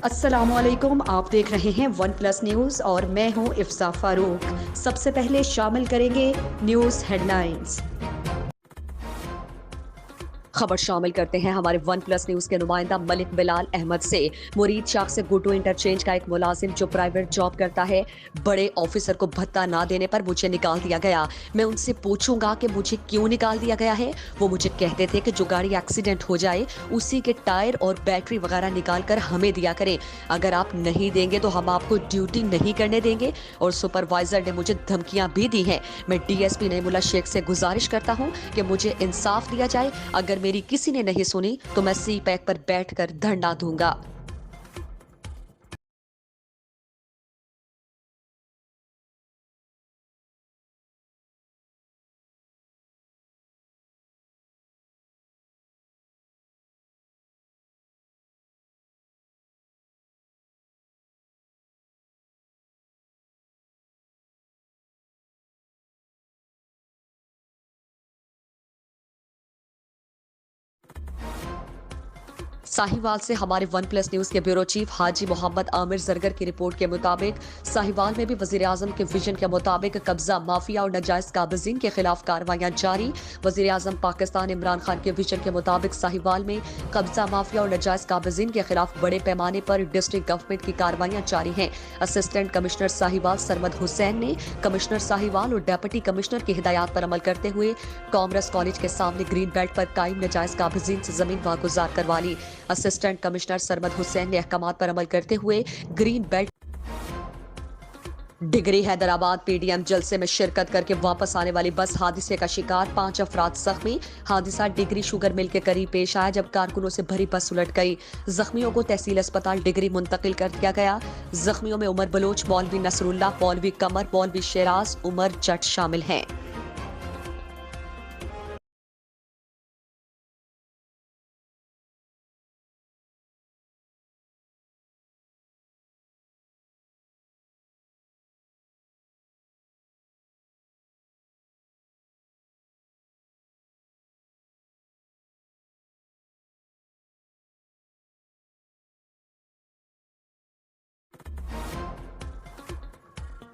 अस्सलामुअलैकुम। आप देख रहे हैं वन प्लस न्यूज़ और मैं हूं इफ्सा फारूक। सबसे पहले शामिल करेंगे न्यूज़ हेडलाइंस। खबर शामिल करते हैं हमारे वन प्लस न्यूज के नुमाइंदा मलिक बिलाल अहमद से। मुरीद शाख से गुड्डू इंटरचेंज का एक मुलाजिम जो प्राइवेट जॉब करता है, बड़े ऑफिसर को भत्ता ना देने पर मुझे निकाल दिया गया। मैं उनसे पूछूंगा कि मुझे क्यों निकाल दिया गया है। वो मुझे कहते थे कि जो गाड़ी एक्सीडेंट हो जाए उसी के टायर और बैटरी वगैरह निकाल कर हमें दिया करें। अगर आप नहीं देंगे तो हम आपको ड्यूटी नहीं करने देंगे। और सुपरवाइजर ने मुझे धमकियां भी दी हैं। मैं डीएसपी नईमुल्ला शेख से गुजारिश करता हूं कि मुझे इंसाफ दिया जाए। अगर मेरी किसी ने नहीं सुनी तो मैं सी पैक पर बैठकर धरना दूंगा। साहिवाल से हमारे वन प्लस न्यूज के ब्यूरो चीफ हाजी मोहम्मद आमिर जरगर की रिपोर्ट के मुताबिक साहिवाल में भी वजीर आजम के विजन के मुताबिक कब्जा माफिया और नाजायज काबिजीन के खिलाफ कार्रवाइयां जारी। वजीर आजम पाकिस्तान इमरान खान के विजन के मुताबिक साहिवाल में कब्जा माफिया और नाजायज काबिजीन के खिलाफ बड़े पैमाने पर डिस्ट्रिक्ट गवर्नमेंट की कार्रवाइयां जारी हैं। असिस्टेंट कमिश्नर साहिवाल सरमद हुसैन ने कमिश्नर साहिवाल और डेप्यूटी कमिश्नर की हिदायत पर अमल करते हुए कॉमर्स कॉलेज के सामने ग्रीन बेल्ट पर कायम नाजायज काबिजीन से जमीन वागुजार करवा ली। असिस्टेंट कमिश्नर सरमद हुसैन ने अहकामात पर अमल करते हुए green belt degree Hyderabad PDM जलसे में शिरकत करके वापस आने वाली बस हादसे का शिकार, 5 अफराद जख्मी। हादसा डिग्री शुगर मिल के करीब पेश आया जब कारकुनों से भरी बस उलट गई। जख्मियों को तहसील अस्पताल डिग्री मुंतकिल कर दिया गया। जख्मियों में उमर बलोच, मौलवी नसरुल्लाह, मौलवी कमर, मौलवी शेराज, उमर जट शामिल हैं।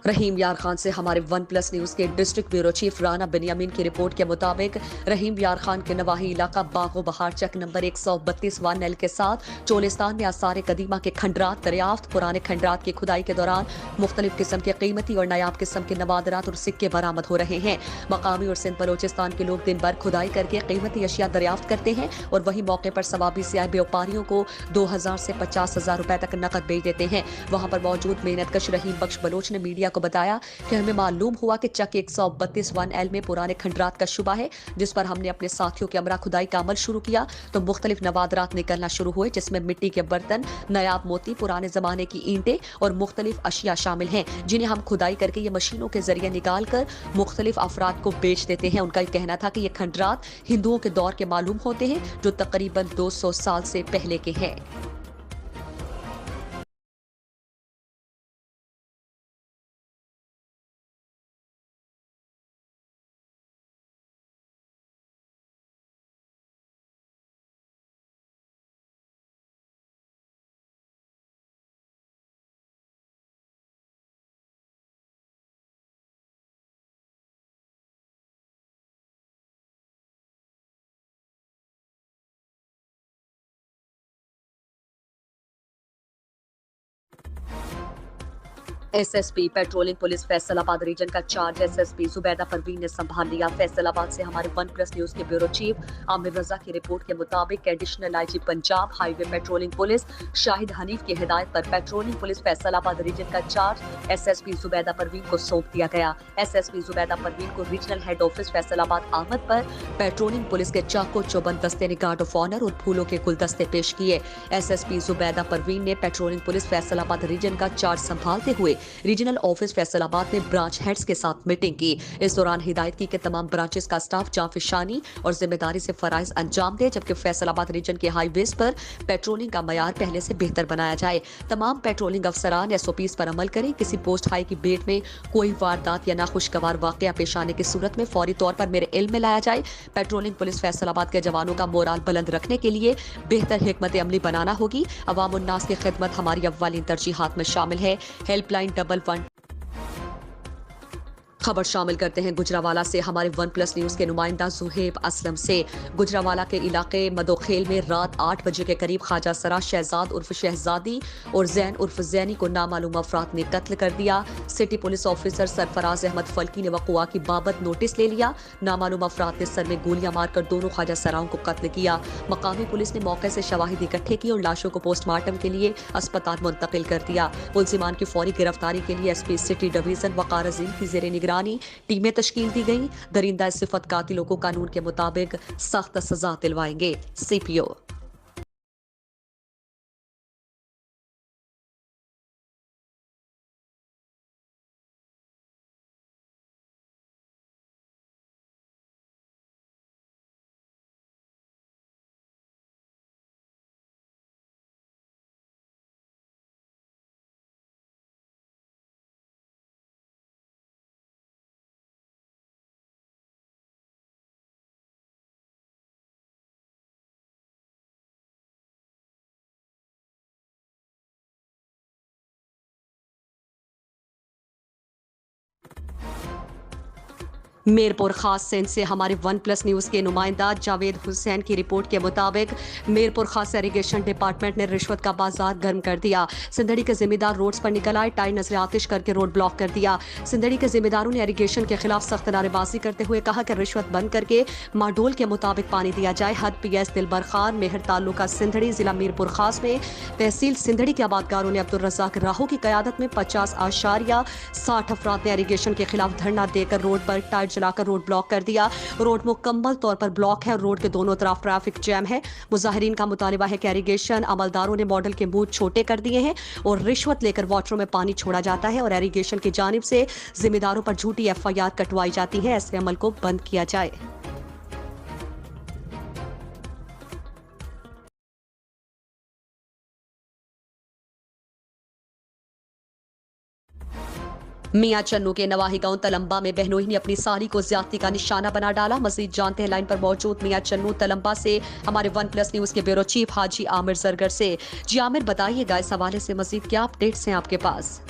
रहीम यार खान से हमारे वन प्लस न्यूज के district bureau chief Rana Benjamin की रिपोर्ट के मुताबिक रहीम यार खान के नवाही इलाका बागो बहार चक नंबर 132 1L के साथ चोलिस्तान में आसार कदीमा के खंडरात दरियाफ्त। पुराने खंडरात की खुदाई के दौरान मुख्तलिफ किस्म के कीमती और नायाब किस्म के नवादरात और सिक्के बरामद हो रहे हैं। मकामी और सिंध बलोचिस्तान के लोग दिन भर खुदाई करके कीमती अशिया दरियाफ्त करते हैं और वही मौके पर सवाबी से आए व्यापारियों को 2000 से 50,000 रुपए तक नकद बेच देते हैं। वहां पर मौजूद मेहनतकश रहीम बख्श बलोच ने मीडिया को बताया कि हमें मालूम हुआ कि चक 132 1L में पुराने खंडरात का शुबा है, जिस पर हमने अपने साथियों के हमरा खुदाई का अमल शुरू किया तो मुख्तलिफ नवादरात निकलना शुरू हुए, जिसमें मिट्टी के बर्तन, नायाब मोती, पुराने जमाने की ईंटें और मुख्तलिफ अशिया शामिल हैं, जिन्हें हम खुदाई करके ये मशीनों के जरिए निकाल कर मुख्तलिफ अफराद को बेच देते हैं। उनका कहना था कि ये खंडरात हिंदुओं के दौर के मालूम होते हैं जो तकरीबन 200 साल से पहले के हैं। SSP patrolling police Faisalabad region का चार्ज एसएसपी जुबैदा परवीन ने संभाल लिया। फैसलाबाद से हमारे वन प्लस न्यूज के ब्यूरो चीफ आमिर रजा की रिपोर्ट के मुताबिक additional IG Punjab highway patrolling police Shahid Hanif की हिदायत पर पेट्रोलिंग पुलिस फैसलाबाद रीजन का चार्ज एसएसपी जुबैदा परवीन को सौंप दिया गया। एसएसपी जुबैदा परवीन को रीजनल हेड ऑफिस फैसलाबाद आमद पर पेट्रोलिंग पुलिस के चाको चौबंद दस्ते ने गार्ड ऑफ ऑनर और फूलों के गुलदस्ते पेश किए। एसएसपी जुबैदा परवीन ने पेट्रोलिंग पुलिस फैसलाबाद रीजन का चार्ज संभालते हुए रीजनल ऑफिस फैसलाबाद ने ब्रांच हेड्स के साथ मीटिंग की। इस दौरान हिदायत की कि तमाम ब्रांचेस का स्टाफ जांफशानी और जिम्मेदारी से फराइज अंजाम दे, जबकि फैसलाबाद रीजन के हाईवेज पर पेट्रोलिंग का मयार पहले से बेहतर बनाया जाए। तमाम पेट्रोलिंग अफसरान SOPs पर अमल करें। किसी पोस्ट हाई की बेट में कोई वारदात या नाखुशगवार वाकया पेश आने की सूरत में फौरी तौर पर मेरे इल्म में लाया जाए। पेट्रोलिंग पुलिस फैसलाबाद के जवानों का मोराल बुलंद रखने के लिए बेहतर हिकमत अमली बनाना होगी। अवाम उन्नास की खिदमत हमारी अव्वलीन तरजीहात में शामिल है। हेल्पलाइन 11 खबर शामिल करते हैं गुजरावाला से हमारे OnePlus न्यूज के नुमाइंदा जुहेब असलम से। गुजरावाला के इलाके मदोखेल में रात 8 बजे के करीब ख्वाजा सरा शहजाद उर्फ शहजादी और जैन उर्फ जैनी को नामालूम अफराद ने कत्ल कर दिया। City police officer Sarfaraz Ahmed Falki ने वक़ुआ की बाबत नोटिस ले लिया। नामालूम अफराद ने सर में गोलियां मारकर दोनों ख्वाजा सराओं को कत्ल किया। मकामी पुलिस ने मौके से शवाहिद इकट्ठे की और लाशों को पोस्टमार्टम के लिए अस्पताल मुंतकिल कर दिया। मुलजिमान की फौरी गिरफ्तारी के लिए SP सिटी डिवीजन वक़ार अज़ीम की ज़ेरे निगरानी टीमें तश्कील दी गई। दरिंदा सिफत कातिलों को कानून के मुताबिक सख्त सजा दिलवाएंगे। CPO। मीरपुर खास सिंध से हमारे OnePlus न्यूज के नुमाइंदा जावेद हुसैन की रिपोर्ट के मुताबिक मीरपुर खास इरिगेशन डिपार्टमेंट ने रिश्वत का बाजार गर्म कर दिया। सिंधड़ी के जिम्मेदार रोड्स पर निकल आए, टाई नजर आतिश करके रोड ब्लॉक कर दिया। सिंधड़ी के जिम्मेदारों ने इरिगेशन के खिलाफ सख्त नारेबाजी करते हुए कहा कि रिश्वत बंद करके माडोल के मुताबिक पानी दिया जाए। हद PS दिलबर खान मेहर तालुका सिंधड़ी जिला मीरपुर खास में तहसील सिंधड़ी के आबादकारों ने अब्दुल रज़ाक राहो की क़यादत में 50.60 अफराद ने इरिगेशन के खिलाफ धरना देकर रोड पर टायर जलाकर रोड ब्लॉक कर दिया। रोड मुकम्मल तौर पर ब्लॉक है और रोड के दोनों तरफ ट्रैफिक जैम है। मुजाहिरीन का मुतालबा है कि इरिगेशन अमलदारों ने मॉडल के मुंह छोटे कर दिए हैं और रिश्वत लेकर वाटरों में पानी छोड़ा जाता है और इरिगेशन की जानिब से जिम्मेदारों पर झूठी FIR कटवाई जाती है। ऐसे अमल को बंद किया जाए। मियां चन्नू के नवाही गांव तलंबा में बहनोई ने अपनी साली को ज्यादती का निशाना बना डाला। मजीद जानते हैं लाइन पर मौजूद मियां चन्नू तलंबा से हमारे OnePlus न्यूज के ब्यूरो चीफ हाजी आमिर जरगर से। जी आमिर, बताइएगा इस हवाले से मजीद क्या अपडेट्स हैं आपके पास?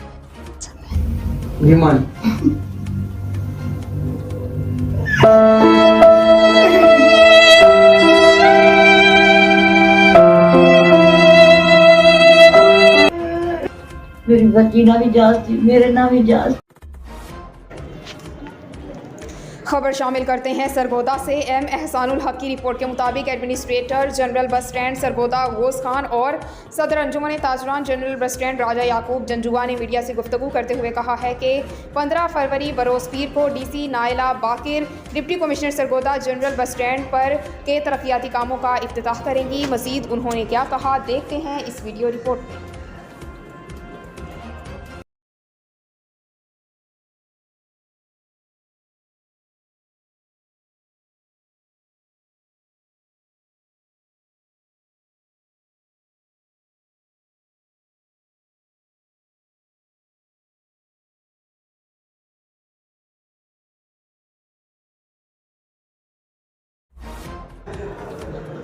मेरी बच्ची ना भी जाज थी, मेरे ना भी जाज। खबर शामिल करते हैं सरगोदा से। M एहसानुल हक की रिपोर्ट के मुताबिक administrator general bus stand Sargodha Ghaus Khan और सदर अंजुमन ताजरान general bus stand Raja Yaqoob Janjua ने मीडिया से गुफ्तगू करते हुए कहा है कि 15 फरवरी बरोज़ पीर को DC Naila Baqir deputy commissioner Sargodha general bus stand पर के तरक्याती कामों का इफ्तिताह करेंगी। मज़ीद उन्होंने क्या कहा, देखते हैं इस वीडियो रिपोर्ट में।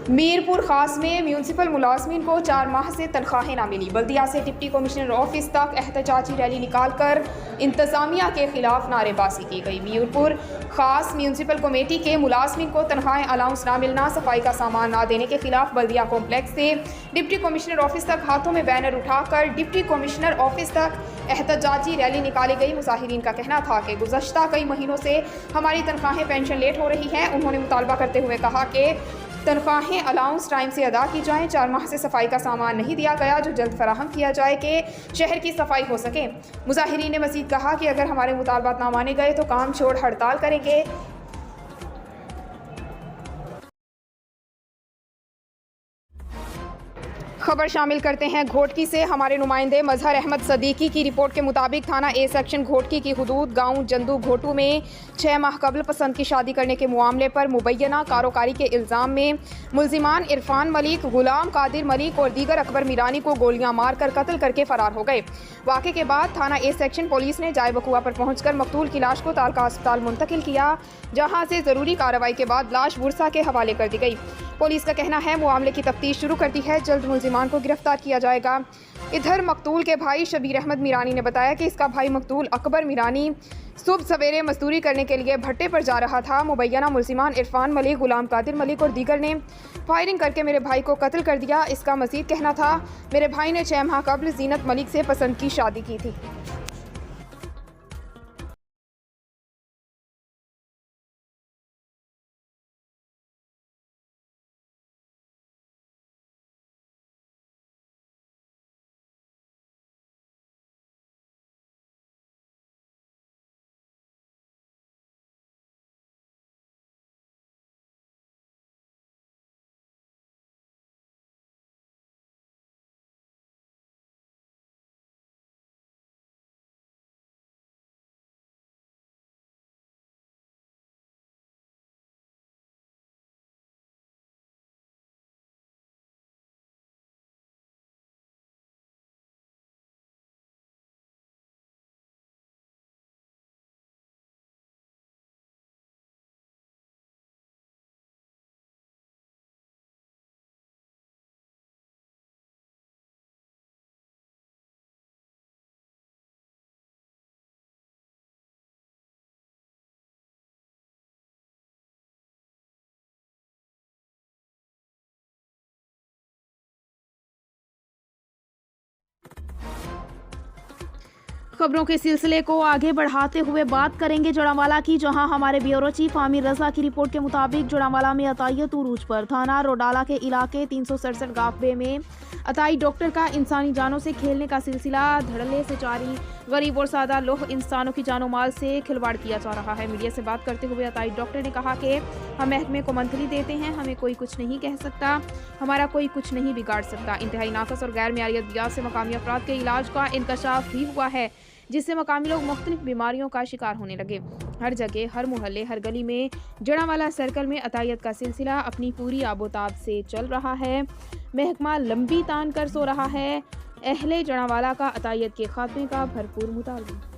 मीरपुर खास में म्यूनसिपल मुलाजमीन को 4 माह से तनख्वाहें ना मिली। बल्दिया से डिप्टी कमिश्नर ऑफिस तक एहतजाजी रैली निकालकर इंतजामिया के खिलाफ नारेबाजी की गई। मीरपुर खास म्यूनसिपल कमेटी के मुलाजमीन को तनख्वाहें अलाउंस ना मिलना, सफाई का सामान ना देने के खिलाफ बल्दिया कॉम्प्लेक्स से डिप्टी कमिश्नर ऑफिस तक हाथों में बैनर उठाकर डिप्टी कमिश्नर ऑफिस तक एहतजाजी रैली निकाली गई। मुजाहिरीन का कहना था कि गुज़श्ता कई महीनों से हमारी तनख्वाहें पेंशन लेट हो रही हैं। उन्होंने मुतालबा करते हुए कहा कि तनख्वाहें अलाउंस टाइम से अदा की जाएं। 4 माह से सफाई का सामान नहीं दिया गया, जो जल्द फराहम किया जाए कि शहर की सफाई हो सके। मुजाहिरीन ने मज़ीद कहा कि अगर हमारे मुतालबात ना माने गए तो काम छोड़ हड़ताल करेंगे। खबर शामिल करते हैं घोटकी से। हमारे नुमाइंदे मजहर अहमद सदीकी की रिपोर्ट के मुताबिक थाना ए सेक्शन घोटकी की हुदूद गांव जंदू घोटू में 6 माह कबल पसंद की शादी करने के मामले पर मुबैना कारोकारी के इल्ज़ाम में मुलजिमान इरफान मलिक, गुलाम कादिर मलिक और दीगर अकबर मीरानी को गोलियां मारकर कत्ल करके फरार हो गए। वाक़े के बाद थाना ए सेक्शन पुलिस ने जाए वकुआ पर पहुंचकर मकतूल की लाश को तालका अस्पताल मुंतकिल किया, जहां से ज़रूरी कार्रवाई के बाद लाश बुरसा के हवाले कर दी गई। पुलिस का कहना है मामले की तफ्तीश शुरू कर दी है, जल्द मुलजिमान को गिरफ्तार किया जाएगा। इधर मकतूल के भाई शबीर अहमद मीरानी ने बताया कि इसका भाई मकतूल अकबर मीरानी सुबह सवेरे मजदूरी करने के लिए भट्टे पर जा रहा था। मुबैना मुलजिमान इरफान मलिक, गुलाम कादिर मलिक और दीगर ने फायरिंग करके मेरे भाई को कत्ल कर दिया। इसका मजीद कहना था मेरे भाई ने 6 माह कबल जीनत मलिक से पसंद की शादी की थी। खबरों के सिलसिले को आगे बढ़ाते हुए बात करेंगे जोड़ावाला की, जहां हमारे ब्यूरो चीफ आमिर रजा की रिपोर्ट के मुताबिक जोड़ावाला में अतायत उरूज पर थाना रोडाला के इलाके 367 गाफबे में अताई डॉक्टर का इंसानी जानों से खेलने का सिलसिला धड़ल्ले से जारी। गरीब और सादा लोह इंसानों की जानो माल से खिलवाड़ किया जा रहा है। मीडिया से बात करते हुए अताई डॉक्टर ने कहा कि हम महकमे को मंथली देते हैं, हमें कोई कुछ नहीं कह सकता, हमारा कोई कुछ नहीं बिगाड़ सकता। इंतहाई नाकस और गैर मेयारी अद्वियात से मकामी अफराद के इलाज का इंकशाफ भी हुआ है, जिससे मकामी लोग मुख्तलिफ बीमारियों का शिकार होने लगे। हर जगह, हर मोहल्ले, हर गली में जड़ावाला सर्कल में अतायत का सिलसिला अपनी पूरी आबोताब से चल रहा है। महकमा लंबी तान कर सो रहा है। अहले जड़ावाला का अतायत के खात्मे का भरपूर मुतालबा।